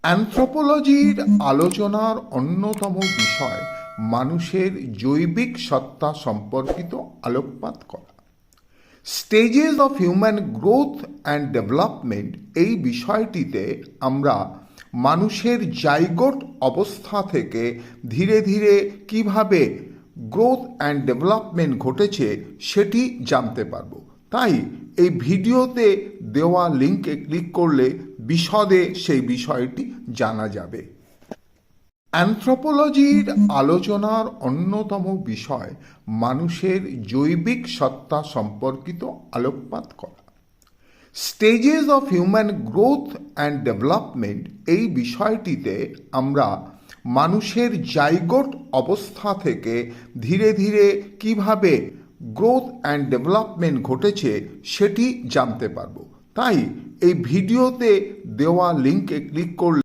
অ্যানথ্রোপোলজির আলোচনার অন্যতম বিষয় মানুষের জৈবিক সত্তা সম্পর্কিত আলোকপাত করা। Stages of human growth and development এই বিষয়টিতে আমরা মানুষের জাইগোট অবস্থা থেকে ধীরে ধীরে কিভাবে গ্রোথ অ্যান্ড ডেভেলপমেন্ট ঘটেছে সেটি জানতে পারব। তাই এই ভিডিওতে দেওয়া লিঙ্কে ক্লিক করলে বিশদে সেই বিষয়টি জানা যাবে। অ্যানথ্রোপোলজির আলোচনার অন্যতম বিষয় মানুষের জৈবিক সত্তা সম্পর্কিত আলোকপাত করা। Stages of human growth and development এই বিষয়টিতে আমরা মানুষের জাইগোট অবস্থা থেকে ধীরে ধীরে কিভাবে গ্রোথ অ্যান্ড ডেভেলপমেন্ট ঘটেছে সেটি জানতে পারব। তাই এই ভিডিওতে দেওয়া লিঙ্কে ক্লিক করলে